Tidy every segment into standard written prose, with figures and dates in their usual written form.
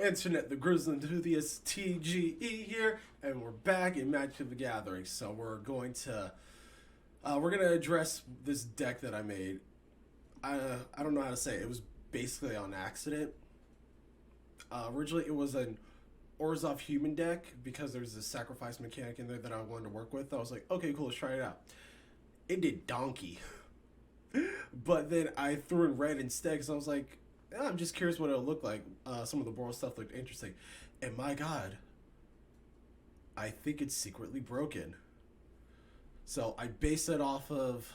Internet, the Grizzly Enthusiast TGE here, and we're back in Magic the Gathering. So we're gonna address this deck that I made. I don't know how to say it. It was basically on accident. Originally, it was an Orzhov human deck because there's this sacrifice mechanic in there that I wanted to work with. I was like, okay, cool, let's try it out. It did donkey, but then I threw in red instead because I was like, I'm just curious what it'll look like. Some of the Boros stuff looked interesting. And my god, I think it's secretly broken. So I based it off of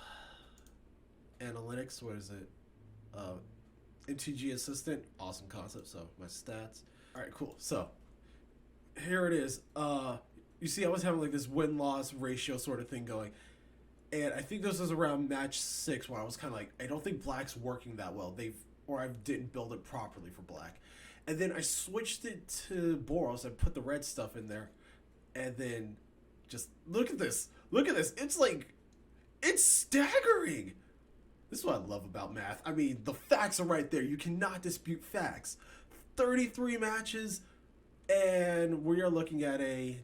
analytics. What is it? MTG Assistant. Awesome concept. So my stats. Alright, cool. So here it is. You see I was having like this win-loss ratio sort of thing going. And I think this was around match 6 where I was kind of like, I don't think black's working that well. I didn't build it properly for black. And then I switched it to Boros. I put the red stuff in there. And then just look at this. Look at this. It's like, it's staggering. This is what I love about math. I mean, the facts are right there. You cannot dispute facts. 33 matches. And we are looking at a,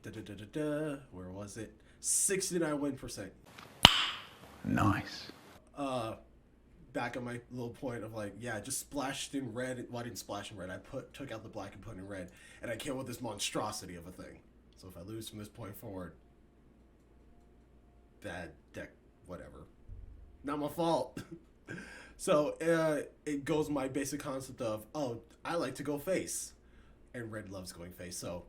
where was it? 69 win percent. Nice. Back on my little point of like, yeah, I just splashed in red. Well, I didn't splash in red. I took out the black and put in red, and I came with this monstrosity of a thing. So if I lose from this point forward, bad deck, whatever. Not my fault. So it goes my basic concept of, oh, I like to go face, and red loves going face. So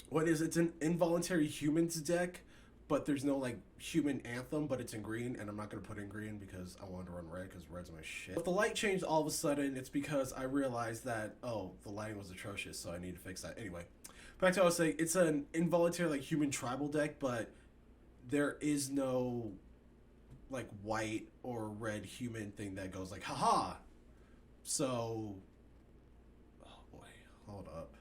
what is it's an involuntary humans deck. But there's no, like, human anthem, but it's in green, and I'm not going to put in green because I wanted to run red, because red's my shit. But the light changed all of a sudden, it's because I realized that, oh, the lighting was atrocious, so I need to fix that. Anyway, back to what I was saying, it's an involuntary, like, human tribal deck, but there is no, like, white or red human thing that goes like, haha! So, oh boy, hold up.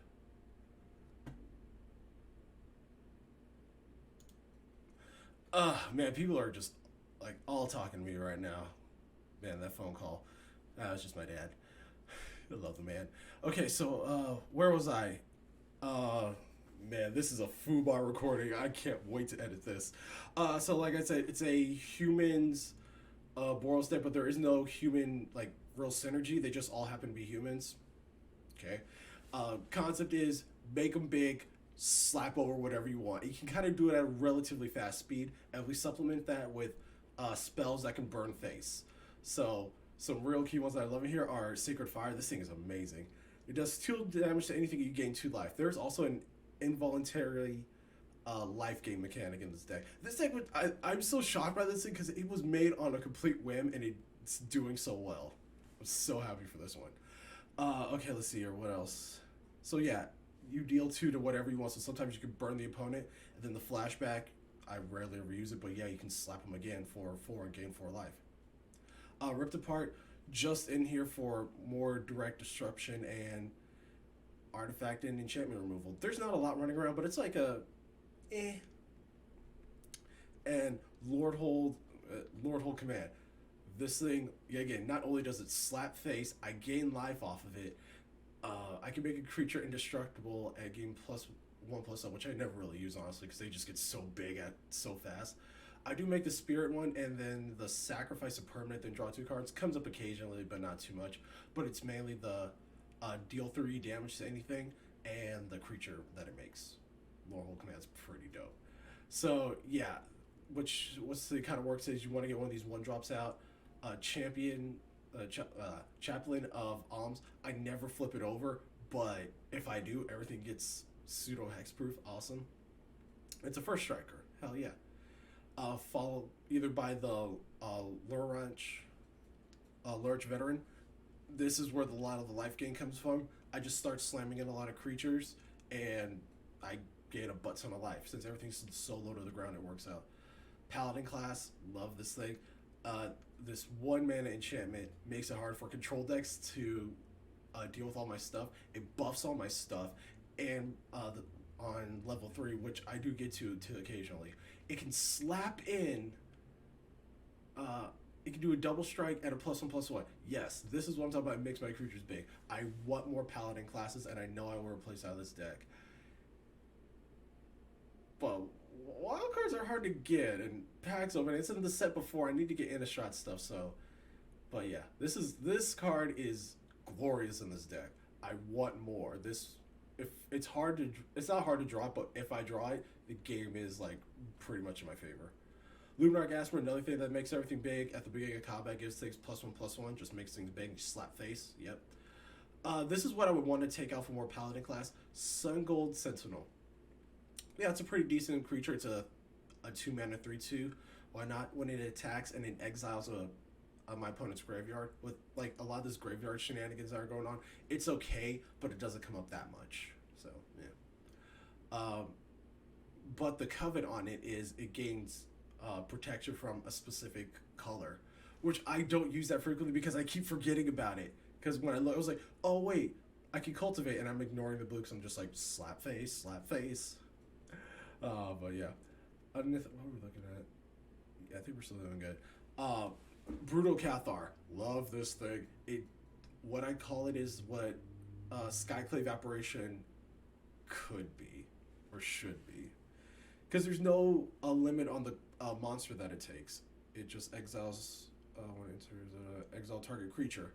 Man, people are just, like, all talking to me right now. Man, that phone call. That was just my dad. I love the man. Okay, so, where was I? Man, this is a foobar recording. I can't wait to edit this. So, like I said, it's a humans, Boros deck, but there is no human, like, real synergy. They just all happen to be humans. Okay? Concept is, make them big, slap over whatever you want. You can kind of do it at a relatively fast speed, and we supplement that with spells that can burn face. So some real key ones that I love in here are Sacred Fire. This thing is amazing. It does 2 damage to anything, you gain 2 life. There's also an involuntary life gain mechanic in this deck. This deck, I'm so shocked by this thing because it was made on a complete whim and it's doing so well. I'm so happy for this one. Okay, let's see here. What else? So yeah, you deal 2 to whatever you want, so sometimes you can burn the opponent, and then the flashback, I rarely ever use it, but yeah, you can slap them again for 4 and gain 4 life. Ripped Apart, just in here for more direct disruption and artifact and enchantment removal. There's not a lot running around, but it's like a, And Lorehold Command. This thing, again, not only does it slap face, I gain life off of it. I can make a creature indestructible and gain +1/+1, which I never really use, honestly, because they just get so big so fast. I do make the Spirit one, and then the Sacrifice a permanent, then draw 2 cards. Comes up occasionally, but not too much. But it's mainly the deal 3 damage to anything, and the creature that it makes. Lorehold Command's pretty dope. So, yeah, what's the kind of works is you want to get one of these 1-drops out. Chaplain of Alms. I never flip it over, but if I do, everything gets pseudo hexproof. Awesome. It's a first striker. Hell yeah. Followed either by the Lunarch Veteran. This is where a lot of the life gain comes from. I just start slamming in a lot of creatures, and I gain a butt ton of life. Since everything's so low to the ground, it works out. Paladin Class. Love this thing. This 1 mana enchantment makes it hard for control decks to deal with all my stuff. It buffs all my stuff, and on level 3, which I do get to occasionally, it can slap in It can do a double strike and a +1/+1. Yes, this is what I'm talking about. It makes my creatures big. I want more Paladin classes, and I know I will replace out of this deck. But wild cards are hard to get, and packs open. It's in the set before. I need to get Innistrad stuff, so. But yeah, this card is glorious in this deck. I want more. It's not hard to draw, but if I draw it, the game is like pretty much in my favor. Luminarch Aspirant, another thing that makes everything big. At the beginning of combat, gives things +1/+1, just makes things big. You slap face. Yep. This is what I would want to take out for more Paladin class. Sungold Sentinel. Yeah, it's a pretty decent creature. It's a 2-mana 3/2. Why not? When it attacks and it exiles my opponent's graveyard, with like a lot of this graveyard shenanigans that are going on, it's okay, but it doesn't come up that much. So yeah. But the covet on it is it gains protection from a specific color, which I don't use that frequently because I keep forgetting about it. Because when I look, I was like, oh wait, I can cultivate, and I'm ignoring the blue because I'm just like slap face, slap face. But yeah, what were we looking at? Yeah, I think we're still doing good. Brutal Cathar, love this thing. What I call it is what Skyclave Apparition could be or should be, because there's no limit on the monster that it takes. It just exiles when it enters exile target creature.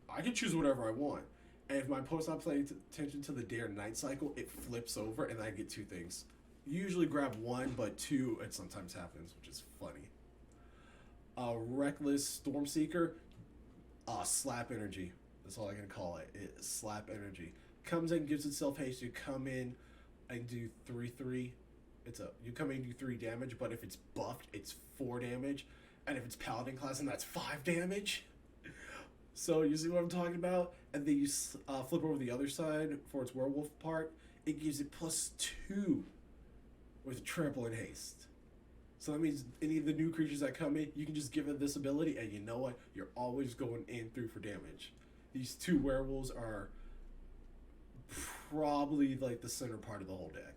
I can choose whatever I want, and if my opponent's not paying attention to the day or night cycle, it flips over and I get two things. Usually grab one, but two it sometimes happens, which is funny. Reckless Stormseeker, slap energy. That's all I can call it. Slap energy. Comes in, gives itself haste. You come in and do 3/3. You come in and do 3 damage, but if it's buffed, it's 4 damage. And if it's Paladin class, and that's 5 damage. So you see what I'm talking about? And then you flip over the other side for its werewolf part. It gives it +2 with trample and haste. So that means any of the new creatures that come in, you can just give it this ability, and you know what? You're always going in through for damage. These 2 werewolves are probably like the center part of the whole deck.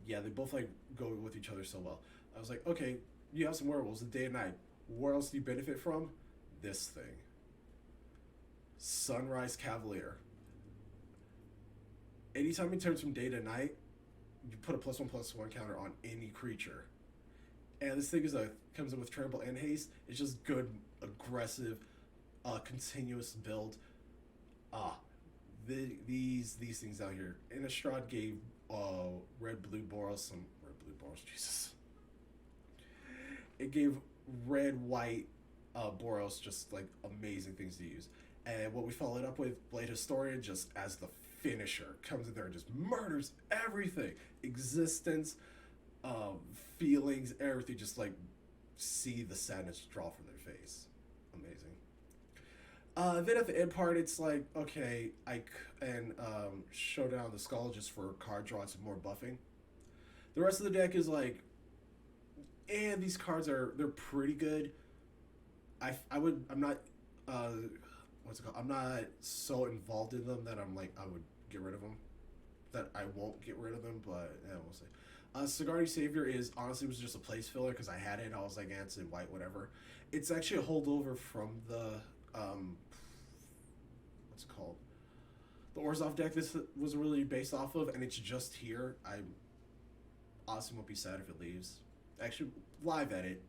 Yeah, they both like go with each other so well. I was like, okay, you have some werewolves, the day and night. Where else do you benefit from? This thing. Sunrise Cavalier. Anytime it turns from day to night, you put a +1/+1 counter on any creature. And this thing comes in with trample and haste. It's just good, aggressive, continuous build. These things out here. Innistrad gave red-blue Boros Jesus. It gave red-white Boros just like amazing things to use. And what we followed up with, Blade Historian, just as the finisher, comes in there and just murders everything. Existence, feelings, everything. Just like see the sadness draw from their face. Amazing. Then at the end part, it's like, okay, Showdown the Skalds just for card draw and some more buffing. The rest of the deck is like, and these cards they're pretty good. I'm not I'm not so involved in them that I'm like I would get rid of them. That I won't get rid of them, but yeah, we'll see. Sigardi Savior was just a place filler because I had it. I was like, it's in white, whatever. It's actually a holdover from the what's it called? The Orzhov deck this was really based off of, and it's just here. I honestly won't be sad if it leaves. Actually, live edit.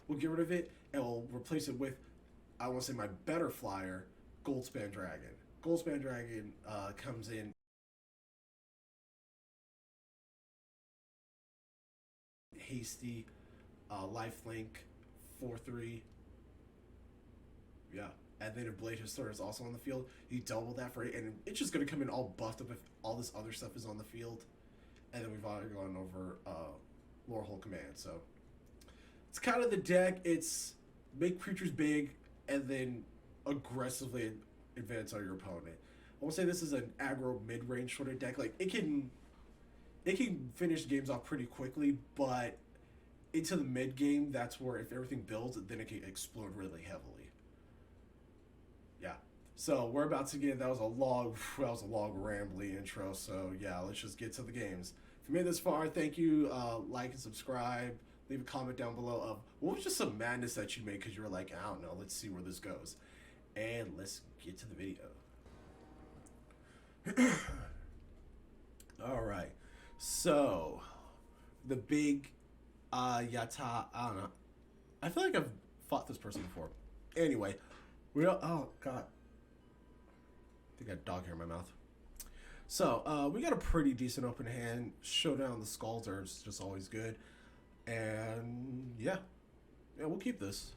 We'll get rid of it, and we'll replace it with, I want to say, my better flyer, Goldspan Dragon. Goldspan Dragon comes in hasty, lifelink, 4/3. Yeah. And then if Blade Historian is also on the field, you double that for it, and it's just going to come in all buffed up if all this other stuff is on the field. And then we've already gone over Lorehold Command. So it's kind of the deck. It's make creatures big and then aggressively advance on your opponent. I won't say this is an aggro mid-range sort of deck. Like it can finish games off pretty quickly, but into the mid game, that's where if everything builds, then it can explode really heavily. Yeah. So we're about to get, that was a long rambly intro. So yeah, let's just get to the games. If you made this far, thank you. Like and subscribe. leave a comment down below of what was just some madness that you made because you were like, I don't know, let's see where this goes. And let's get to the video. Alright. So, the big Yata, I don't know. I feel like I've fought this person before. Anyway, we don't, oh god. I think I got dog hair in my mouth. So, we got a pretty decent open hand. Showdown the Skalds are just always good. And yeah, we'll keep this.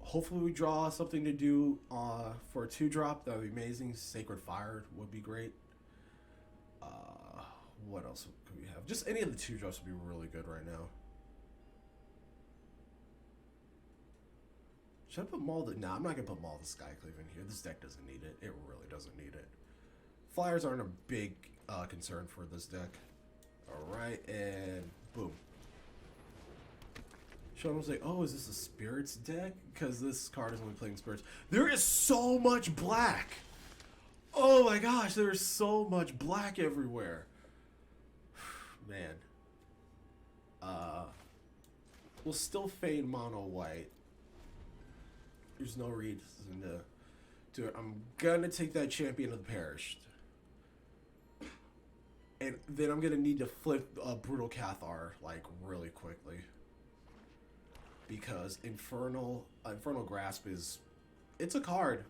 Hopefully we draw something to do for a 2-drop. That would be amazing. Sacred Fire would be great. What else could we have? Just any of the 2-drops would be really good right now. Should I put Maul the... Nah, I'm not going to put Maul the Skyclave in here. This deck doesn't need it. It really doesn't need it. Flyers aren't a big concern for this deck. Alright, and boom. Sean was like, oh, is this a Spirits deck? Because this card is only playing Spirits. There is so much black! Oh my gosh, there is so much black everywhere. Man. We'll still fade mono white. There's no reason to do it. I'm gonna take that Champion of the Perished. And then I'm gonna need to flip Brutal Cathar, like, really quickly. Because Infernal Grasp is... It's a card.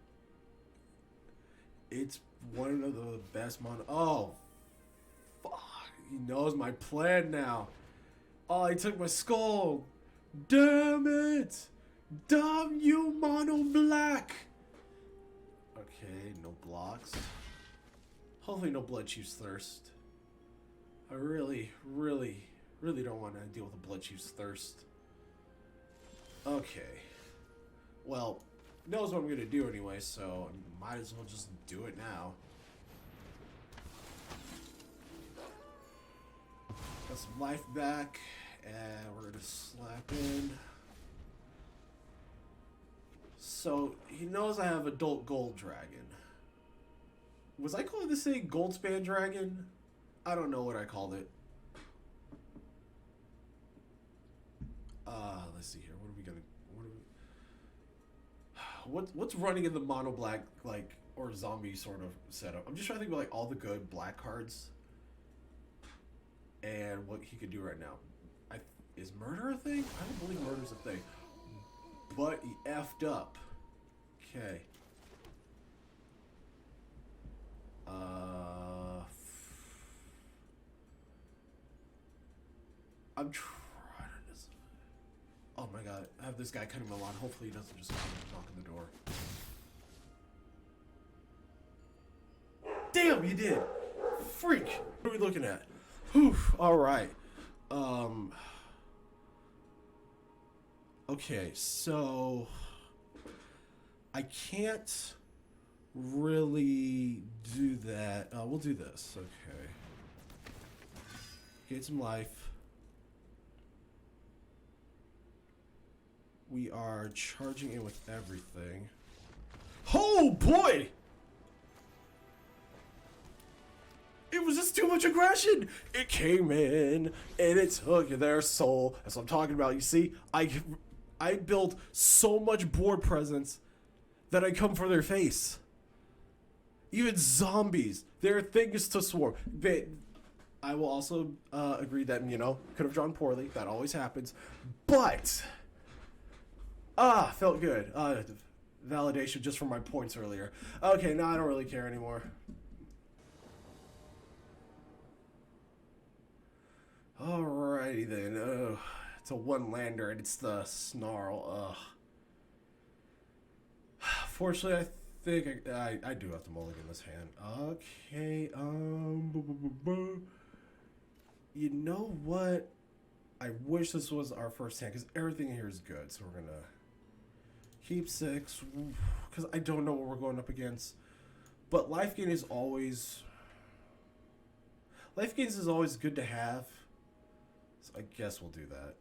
It's one of the best mono... Oh! Fuck. He knows my plan now. Oh, he took my skull. Damn it! Damn you, mono black! Okay, no blocks. Hopefully no Bloodchief's Thirst. I really don't want to deal with a Bloodchief's Thirst. Okay. Well, knows what I'm going to do anyway, so I might as well just do it now. Got some life back, and we're going to slap in. So, he knows I have Adult Gold Dragon. Was I calling this thing Goldspan Dragon? I don't know what I called it. Let's see here. What are we gonna... What's running in the mono black, like, or zombie sort of setup? I'm just trying to think about, like, all the good black cards. And what he could do right now. Is murder a thing? I don't believe murder's a thing. But he effed up. Okay. I'm trying to just... Oh my god, I have this guy cutting my lawn. Hopefully he doesn't just come knock on the door. Damn, you did! Freak! What are we looking at? Whew, alright. Okay, so... I can't really do that. We'll do this. Okay. Get some life. We are charging in with everything. Oh boy! It was just too much aggression. It came in and it took their soul. That's what I'm talking about. You see, I built so much board presence that I come for their face. Even zombies, there are things to swarm. But I will also agree that, you know, could have drawn poorly. That always happens. But felt good. Validation just from my points earlier. Okay, now I don't really care anymore. Alrighty then. It's a 1-lander and it's the Snarl. Fortunately, I think I do have to mulligan this hand. Okay. You know what? I wish this was our first hand because everything here is good. So we're gonna keep 6 because I don't know what we're going up against. But life gain is always good to have. So I guess we'll do that.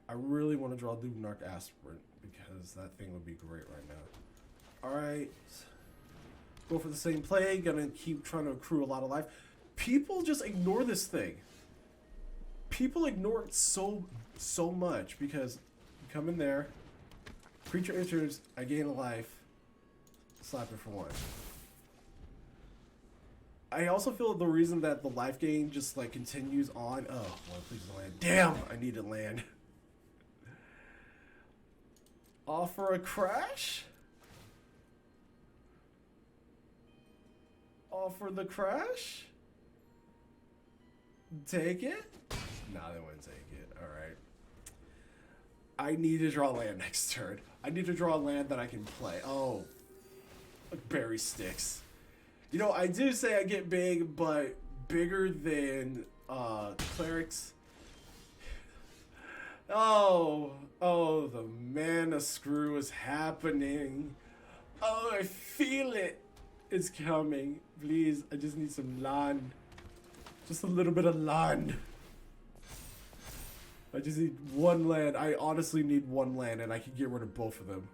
I really want to draw Luminarch Aspirant because that thing would be great right now. Alright. Go for the same play. Gonna keep trying to accrue a lot of life. People just ignore this thing. people ignore it so much because you come in there, creature enters, I gain a life, slap it for 1. I also feel the reason that the life gain just like continues on. Oh, well, please land. Damn, I need to land. Offer a crash? Offer the crash? Take it? Nah, they wouldn't take it. Alright. I need to draw land next turn. I need to draw land that I can play. Oh. Berry sticks. You know, I do say I get big, but bigger than clerics. Oh, the mana screw is happening. Oh, I feel it. It's coming. Please, I just need some land. Just a little bit of land. I just need 1 land. I honestly need 1 land, and I can get rid of both of them.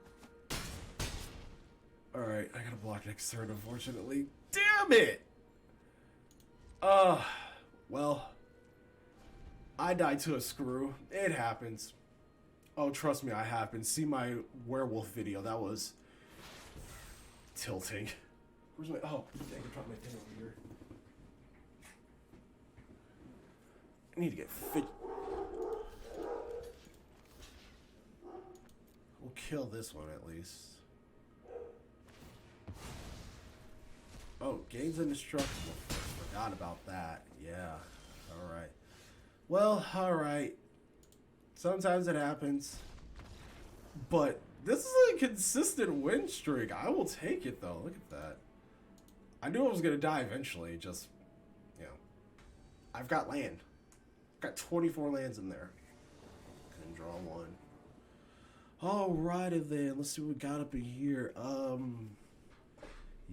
Alright, I gotta block next turn, unfortunately. Damn it! Well, I died to a screw. It happens. Oh, trust me, I have been. See my werewolf video. That was tilting. Where's my... Oh, I can drop my thing over here. I need to get fit. We'll kill this one at least. Oh, gains indestructible. Forgot about that. Yeah. Alright. Well, alright. Sometimes it happens. But this is a consistent win streak. I will take it though. Look at that. I knew I was going to die eventually. Just, you know. I've got land. I've got 24 lands in there. Couldn't draw 1. Alrighty then. Let's see what we got up in here.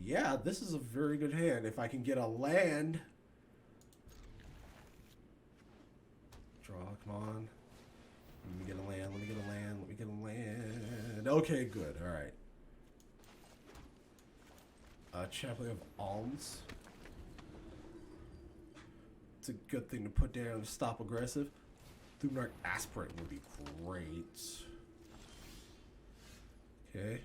Yeah, this is a very good hand. If I can get a land. Draw, come on. Let me get a land, let me get a land, let me get a land. Okay, good, alright. Chaplain of Alms. It's a good thing to put down to stop aggressive. Luminarch Aspirant would be great. Okay.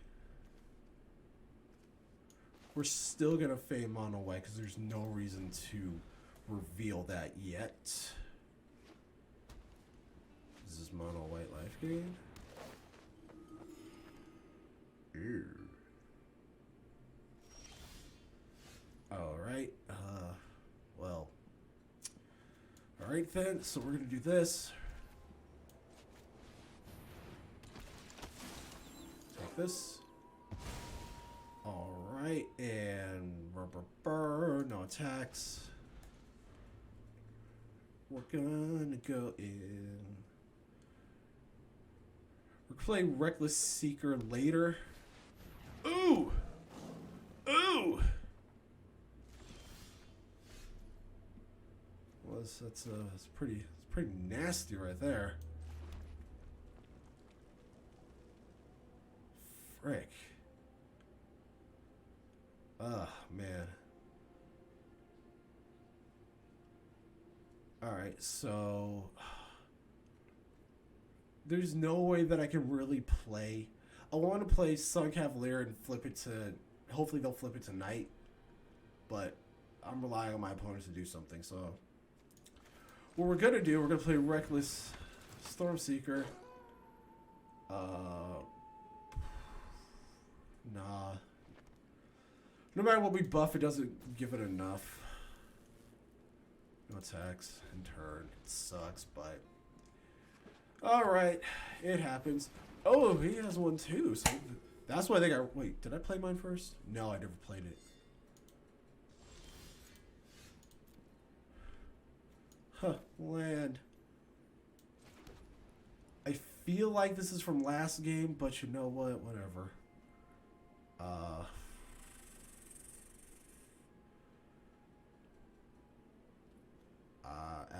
We're still going to fade mono white because there's no reason to reveal that yet. Is this mono white life gain? Ew. Alright. Well. Alright then. So we're going to do this. Take this. Alright, and no attacks. We're gonna go in. We're playing Reckless Seeker later. Ooh! Ooh! Well, that's pretty nasty right there. Frick. Oh, man. Alright, so... There's no way that I can really play... I want to play Sungold Cavalier and flip it to... Hopefully they'll flip it to night. But I'm relying on my opponents to do something, so... What we're going to do, we're going to play Reckless Stormseeker. Nah. No matter what we buff, it doesn't give it enough. No attacks in turn. It sucks, but... Alright. It happens. Oh, he has one too. So that's why they got... Wait, did I play mine first? No, I never played it. Huh. Land. I feel like this is from last game, but you know what? Whatever.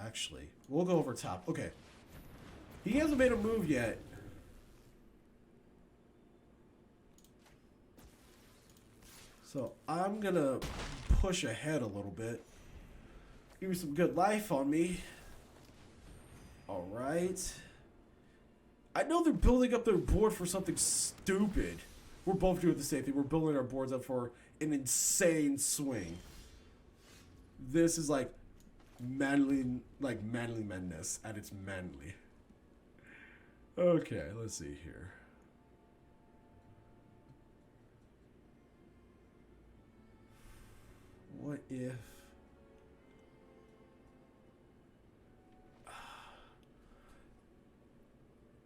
Actually, we'll go over top. Okay. He hasn't made a move yet. So I'm gonna push ahead a little bit. Give me some good life on me. Alright. I know they're building up their board for something stupid. We're both doing the same thing. We're building our boards up for an insane swing. This is like manly madness at its manly. Okay, let's see here. What if...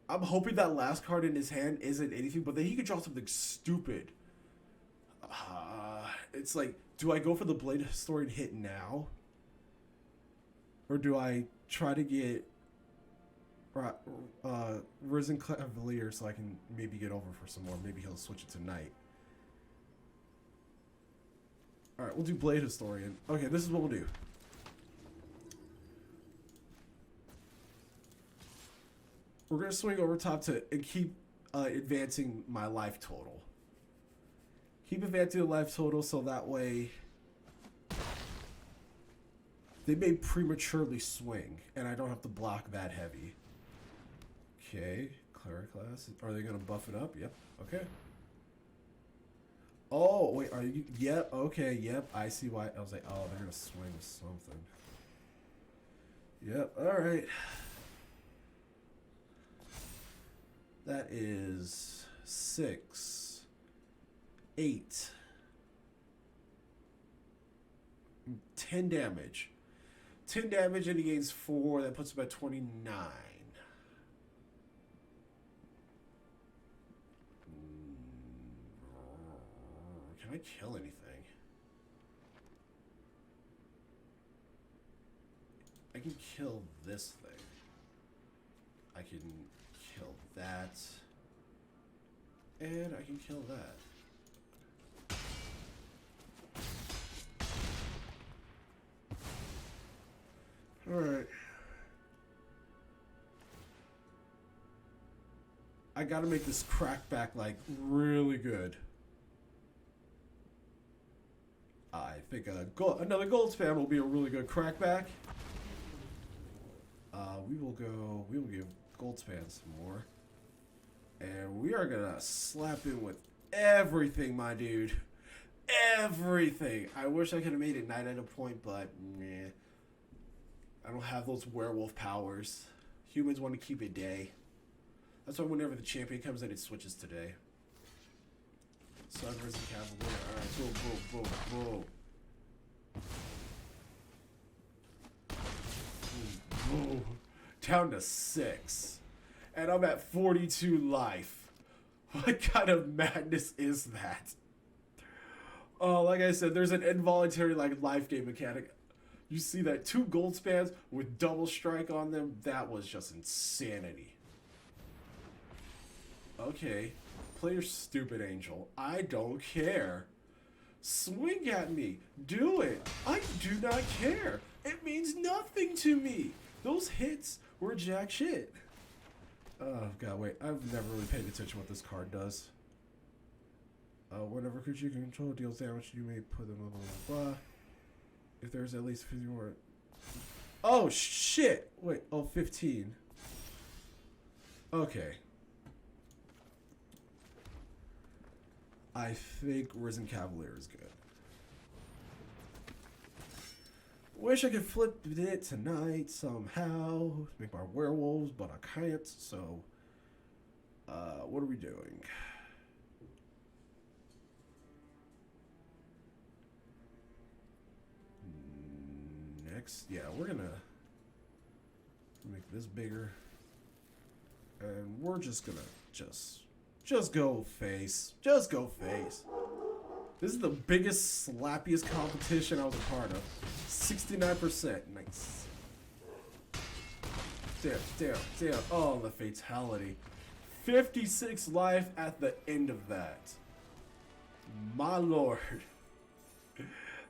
I'm hoping that last card in his hand isn't anything, but then he could draw something stupid. It's like, do I go for the Blade Historian hit now? Or do I try to get Risen Cavalier so I can maybe get over for some more? Maybe he'll switch it tonight. Alright, we'll do Blade Historian. Okay, this is what we'll do. We're going to swing over top and keep advancing my life total. Keep advancing the life total so that way they may prematurely swing and I don't have to block that heavy. Okay, Cleric Class. Are they going to buff it up? Yep. Okay. Oh, wait, are you? Yep, okay, yep. I see why. I was like, oh, they're going to swing with something. Yep, alright. That is 6, 8, 10 damage. 10 damage and he gains 4. That puts him at 29. Can I kill anything? I can kill this thing. I can kill that. And I can kill that. Alright. I gotta make this crackback, like, really good. I think another gold spam will be a really good crackback. We will give gold span some more. And we are gonna slap in with everything, my dude. Everything. I wish I could have made it night at a point, but meh. I don't have those werewolf powers. Humans want to keep it day. That's why whenever the champion comes in, it switches to day. Sunrise Cavalier. Alright, boom, boom, boom, boom. Boom, boom. Down to 6. And I'm at 42 life. What kind of madness is that? Oh, like I said, there's an involuntary life gain mechanic. You see that 2 gold spans with double strike on them? That was just insanity. Okay. Play your stupid angel. I don't care. Swing at me. Do it. I do not care. It means nothing to me. Those hits were jack shit. Oh, God, wait. I've never really paid attention to what this card does. Whenever creature you control deals damage, you may put them blah, blah, blah, blah. If there's at least 50 more. Oh, shit. Wait. Oh, 15. Okay. I think Risen Cavalier is good. Wish I could flip it tonight somehow. Make my werewolves, but I can't. So, what are we doing? Next, yeah, we're gonna make this bigger, and we're just gonna just go face. Just go face. This is the biggest, slappiest competition I was a part of. 69%. Nice. Damn. Oh, the fatality. 56 life at the end of that. My lord.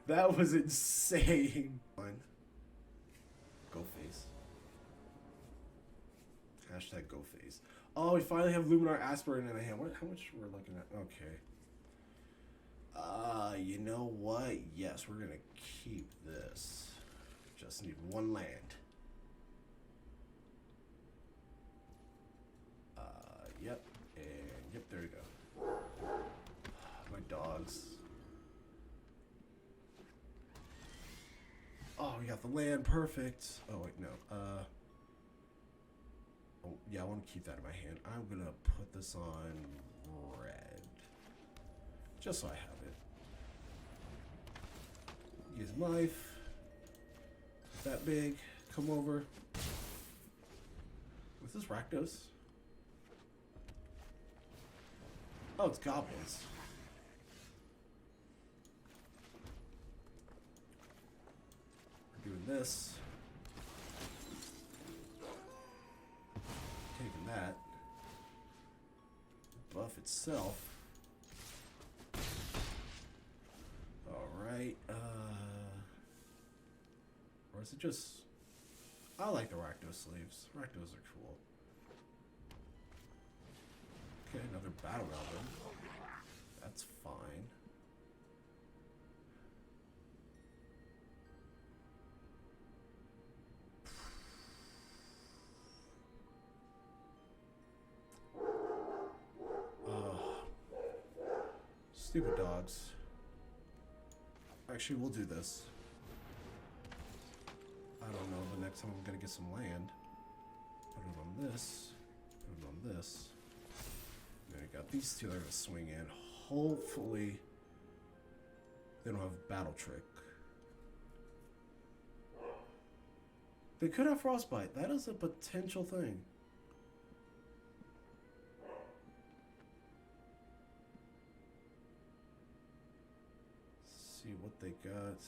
That was insane. Go face. Hashtag go face. Oh, we finally have Luminarch Aspirant in the hand. How much we're looking at? Okay. You know what? Yes, we're gonna keep this. Just need 1 land. And yep, there you go. My dogs. Oh, we got the land, perfect. Oh wait, no. Oh yeah, I want to keep that in my hand. I'm gonna put this on red, just so I have it. Use knife. That big. Come over. What's this, Rakdos? Oh, it's goblins. We're doing this. Taking that. Buff itself. Alright, or is it just... I like the Rakdos sleeves. Rakdos are cool. Okay, another battle album. That's fine. Stupid dogs. Actually, we'll do this. I don't know, the next time I'm gonna get some land. Put it on this. Put it on this. Then I got these two that are gonna swing in. Hopefully, they don't have Battle Trick. They could have Frostbite. That is a potential thing. See what they got.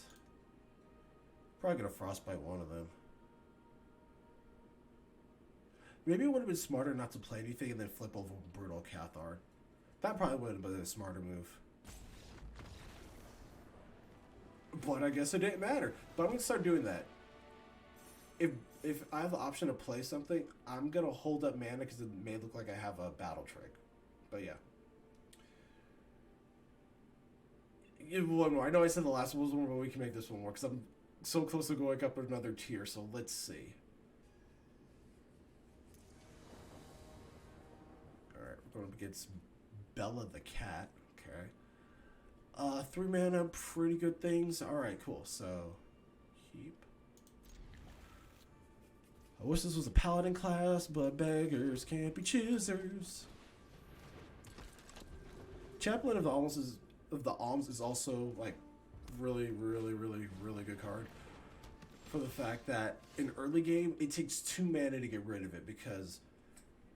Probably gonna Frostbite one of them. Maybe it would have been smarter not to play anything and then flip over Brutal Cathar. That probably would have been a smarter move. But I guess it didn't matter. But I'm gonna start doing that. If I have the option to play something, I'm gonna hold up mana because it may look like I have a battle trick. But yeah. One more. I know I said the last one was one, but we can make this one work because I'm so close to going up another tier. So let's see. All right, we're going against Bella the cat. Okay. 3 mana, pretty good things. All right, cool. So keep. I wish this was a Paladin class, but beggars can't be choosers. Chaplain of Alms is also like really good card for the fact that in early game it takes 2 mana to get rid of it because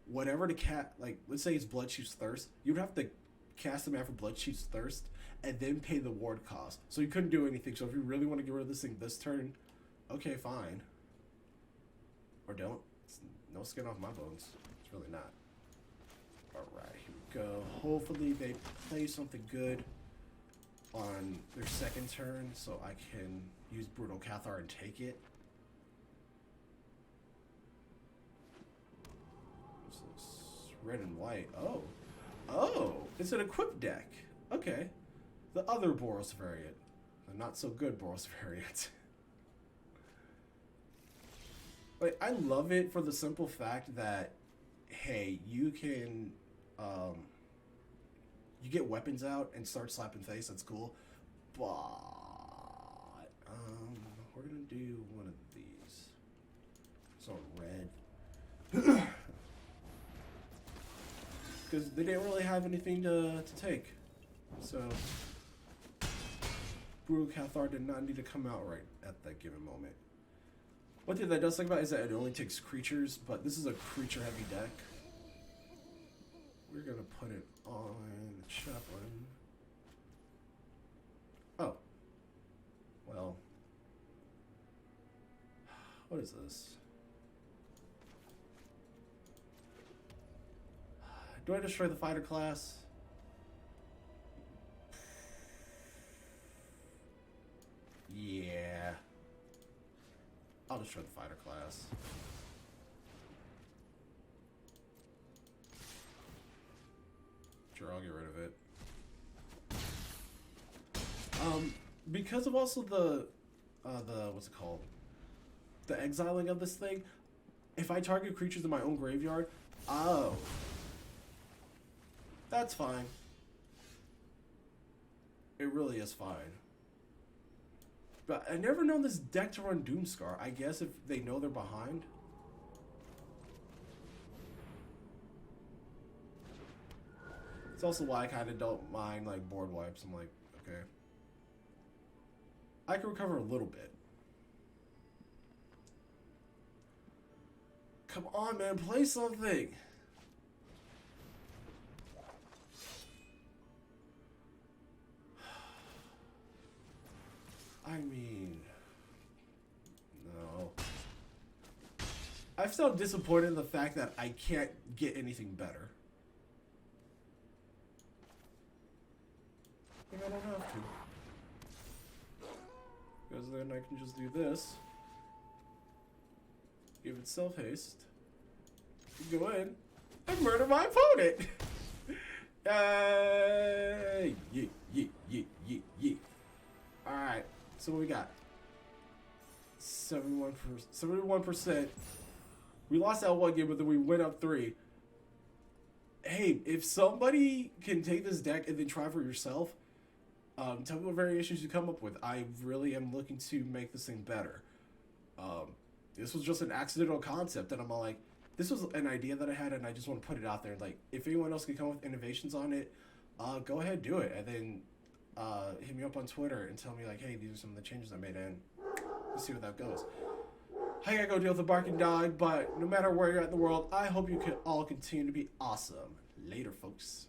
whatever the cat, like let's say it's Bloodchief's Thirst, you'd have to cast them after Bloodchief's Thirst and then pay the ward cost. So you couldn't do anything. So if you really want to get rid of this thing this turn, okay, fine. Or don't. It's no skin off my bones. It's really not. Alright, here we go. Hopefully they play something good on their second turn so I can use Brutal Cathar and take it. What's this? Red and white. Oh. Oh! It's an equipped deck. Okay. The other Boros variant. The not so good Boros variant. Like, I love it for the simple fact that, hey, you can, you get weapons out and start slapping face. That's cool. But, we're gonna do one of these. It's on red. Because they didn't really have anything to take. So, Brutal Cathar did not need to come out right at that given moment. One thing that does think about is that it only takes creatures, but this is a creature-heavy deck. We're gonna put it on the Chaplain. Oh. Well. What is this? Do I destroy the fighter class? Yeah. I'll destroy the fighter class. Sure, I'll get rid of it. Because of also the what's it called? The exiling of this thing, if I target creatures in my own graveyard, oh. That's fine. It really is fine. But I never known this deck to run Doomscar. I guess if they know they're behind. It's also why I kind of don't mind like board wipes. I'm like, okay, I can recover a little bit. Come on, man, play something. I mean, no. I'm still disappointed in the fact that I can't get anything better. I don't have to. Because then I can just do this. Give it self-haste. Go in and murder my opponent. Yeet, yeet, yeet, yeet, yeet. Alright, so what we got? 71%. We lost that one game, but then we went up 3. Hey, if somebody can take this deck and then try for yourself, tell me what variations you come up with. I really am looking to make this thing better. This was just an accidental concept, and I'm all like, this was an idea that I had, and I just want to put it out there. Like, if anyone else can come up with innovations on it, go ahead, do it, and then hit me up on Twitter and tell me like, hey, these are some of the changes I made, and let's see where that goes. I gotta go deal with the barking dog, but no matter where you're at in the world, I hope you can all continue to be awesome. Later, folks.